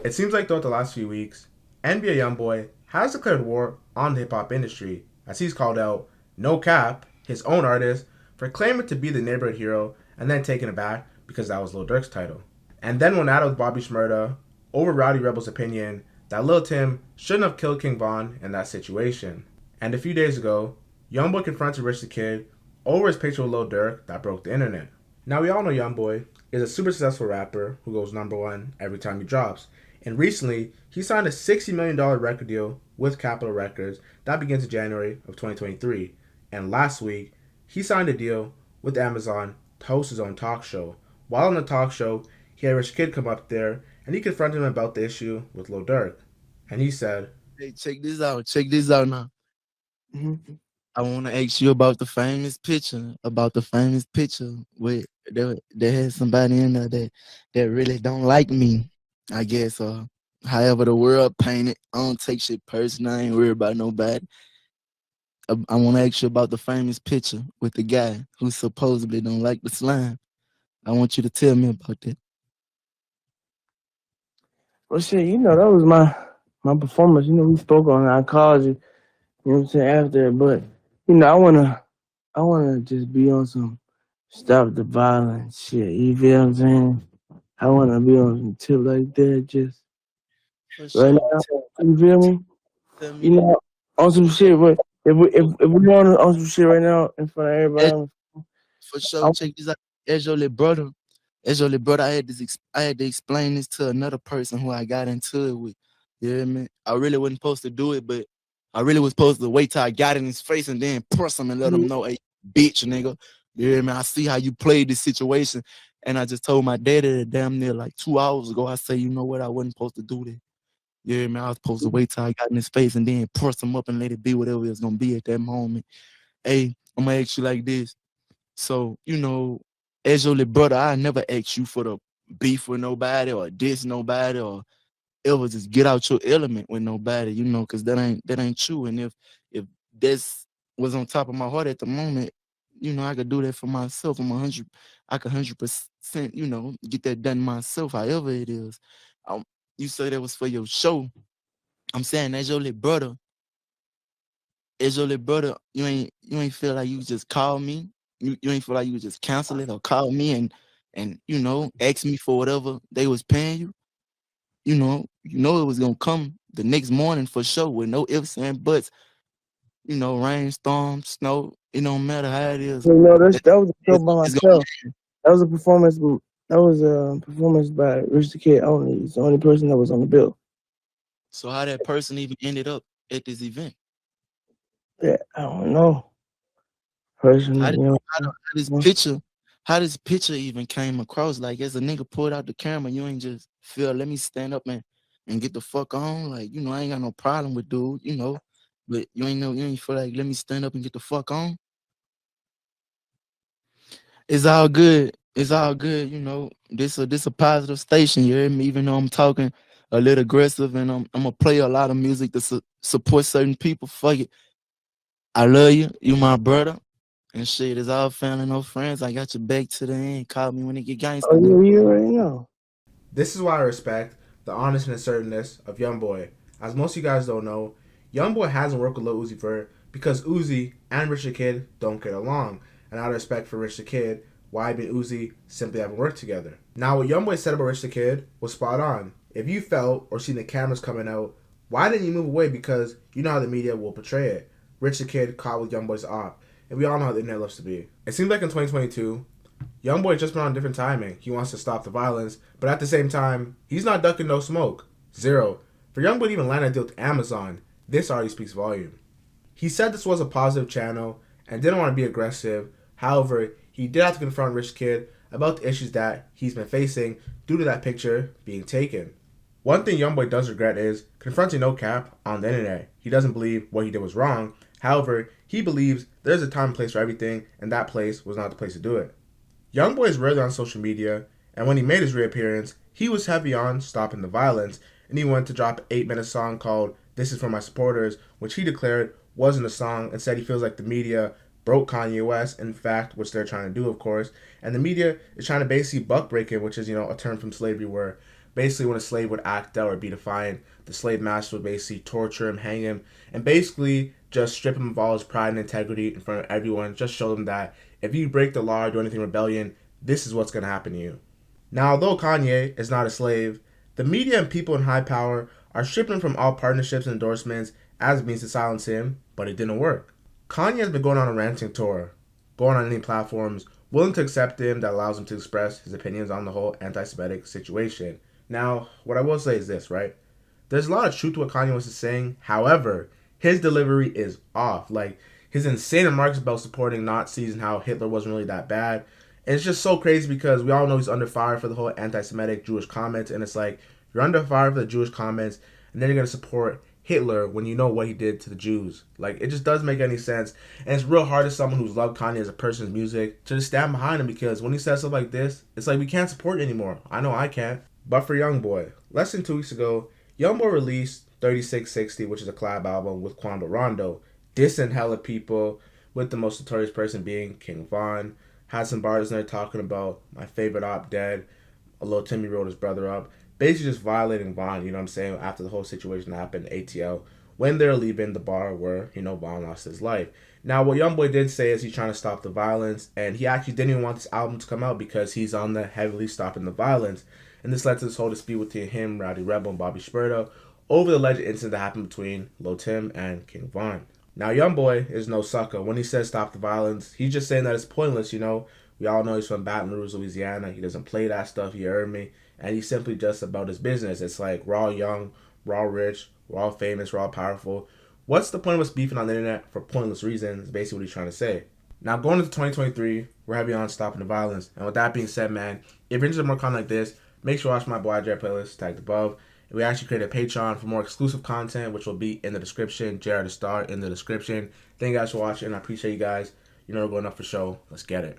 It seems like throughout the last few weeks, NBA Youngboy has declared war on the hip hop industry as he's called out No Cap, his own artist, for claiming to be the neighborhood hero and then taking it back because that was Lil Durk's title. And then went out with Bobby Shmurda over Rowdy Rebel's opinion that Lil Tim shouldn't have killed King Von in that situation. And a few days ago, Youngboy confronted Rich the Kid over his picture with Lil Durk that broke the internet. Now we all know Youngboy is a super successful rapper who goes number one every time he drops. And recently, he signed a $60 million record deal with Capitol Records that begins in January of 2023. And last week, he signed a deal with Amazon to host his own talk show. While on the talk show, he had Rich Kid come up there and he confronted him about the issue with Lil Durk. And he said, Hey, check this out. Check this out now. I want to ask you about the famous picture. About the famous picture where there had somebody in there that really don't like me. I guess. However the world painted, I don't take shit personal. I ain't worried about nobody. I want to ask you about the famous picture with the guy who supposedly don't like the slime. I want you to tell me about that. Well, shit, that was my performance. We spoke on it. I called you. You know what I'm saying after, but I wanna just be on some stop the violence shit. You feel what I'm saying? I wanna be on some tip like that, just For right sure. now. You feel me? Tell me. You know, on some shit. But if we on some shit right now in front of eh, everybody, For sure. I, Check this out. As your little brother, I had to explain this to another person who I got into it with. You hear me? I really wasn't supposed to do it, but I really was supposed to wait till I got in his face and then press him and let him know, hey, bitch, nigga. You hear me? I see how you played this situation. And I just told my daddy that damn near like 2 hours ago. I say, you know what? I wasn't supposed to do that. You hear me? I was supposed to wait till I got in his face and then press him up and let it be whatever it's gonna be at that moment. Hey, I'm gonna ask you like this. So, as your little brother, I never ask you for the beef with nobody or diss nobody or ever just get out your element with nobody, because that ain't you. And if this was on top of my heart at the moment, I could do that for myself. I could 100%, get that done myself, however it is. Um, you say that was for your show. I'm saying as your little brother, you ain't feel like you just call me. You ain't feel like you just cancel it or call me and ask me for whatever they was paying you. It was gonna come the next morning for sure with no ifs and buts. Rain, storm, snow. It don't matter how it is. that It- that was a show by It's gonna myself. That was a performance. That was a performance by Rich the Kid only. He's the only person that was on the bill. So how that person even ended up at this event? Yeah, I don't know. Personally, How did how this know. picture how this picture even came across? Like as a nigga pulled out the camera, you ain't just feel let me stand up and get the fuck on. Like, I ain't got no problem with dude. But you ain't feel like let me stand up and get the fuck on. It's all good. It's all good. This a positive station, you hear me? Even though I'm talking a little aggressive and I'm gonna play a lot of music to support certain people. Fuck it. I love you. You my brother. And shit, it's all family, no friends. I got your back to the end. Call me when it get Oh gangster with yeah, it. you already know. "This is why I respect the honest and assertiveness of Youngboy. As most of you guys don't know, Youngboy hasn't worked with Lil Uzi Vert because Uzi and Rich the Kid don't get along. And out of respect for Rich the Kid, YB and Uzi simply haven't worked together. Now, what Youngboy said about Rich the Kid was spot on. If you felt or seen the cameras coming out, why didn't you move away? Because you know how the media will portray it. Rich the Kid caught with Youngboy's op. And we all know how the internet loves to be. It seems like in 2022, Youngboy just been on different timing. He wants to stop the violence, but at the same time, he's not ducking no smoke. Zero. For Youngboy to even land a deal with Amazon, this already speaks volume. He said this was a positive channel and didn't want to be aggressive. However, he did have to confront Rich Kid about the issues that he's been facing due to that picture being taken. One thing Youngboy does regret is confronting No Cap on the internet. He doesn't believe what he did was wrong. However, he believes there's a time and place for everything, and that place was not the place to do it. Youngboy is rarely on social media, and when he made his reappearance, he was heavy on stopping the violence, and he went to drop an 8-minute song called This Is For My Supporters, which he declared wasn't a song and said he feels like the media broke Kanye West, in fact, which they're trying to do, of course, and the media is trying to basically buck break it, which is, a term from slavery where Basically, when a slave would act out or be defiant, the slave master would basically torture him, hang him, and basically just strip him of all his pride and integrity in front of everyone. Just show them that if you break the law or do anything rebellion, this is what's going to happen to you. Now, although Kanye is not a slave, the media and people in high power are stripping him from all partnerships and endorsements as a means to silence him, but it didn't work. Kanye has been going on a ranting tour, going on any platforms, willing to accept him that allows him to express his opinions on the whole anti-Semitic situation. Now, what I will say is this, right? There's a lot of truth to what Kanye West is saying. However, his delivery is off. Like, his insane remarks about supporting Nazis and how Hitler wasn't really that bad. And it's just so crazy because we all know he's under fire for the whole anti-Semitic Jewish comments. And it's like, you're under fire for the Jewish comments, and then you're going to support Hitler when you know what he did to the Jews. Like, it just doesn't make any sense. And it's real hard as someone who's loved Kanye as a person's music to just stand behind him, because when he says stuff like this, it's like we can't support it anymore. I know I can't. But for Youngboy, less than 2 weeks ago, Youngboy released 3660, which is a collab album with Quando Rondo, dissing hella people, with the most notorious person being King Von. Had some bars in there talking about my favorite op dead, a little Timmy wrote his brother up, basically just violating Von, you know what I'm saying, after the whole situation happened at ATL, when they're leaving the bar where, you know, Von lost his life. Now, what Youngboy did say is he's trying to stop the violence, and he actually didn't even want this album to come out because he's on the heavily stopping the violence. And this led to this whole dispute between him, Rowdy Rebel, and Bobby Shmurda over the alleged incident that happened between Lil Tim and King Von. Now, Youngboy is no sucker. When he says stop the violence, he's just saying that it's pointless, you know. We all know he's from Baton Rouge, Louisiana. He doesn't play that stuff, you heard me. And he's simply just about his business. It's like, we're all young, we're all rich, we're all famous, we're all powerful. What's the point of us beefing on the internet for pointless reasons? Basically what he's trying to say. Now, going into 2023, we're heavy on stopping the violence. And with that being said, man, if you're interested in more content like this, make sure to watch my Boy Jared playlist tagged above. And we actually created a Patreon for more exclusive content, which will be in the description. Jared the Star in the description. Thank you guys for watching. I appreciate you guys. You know we're going up for show. Let's get it.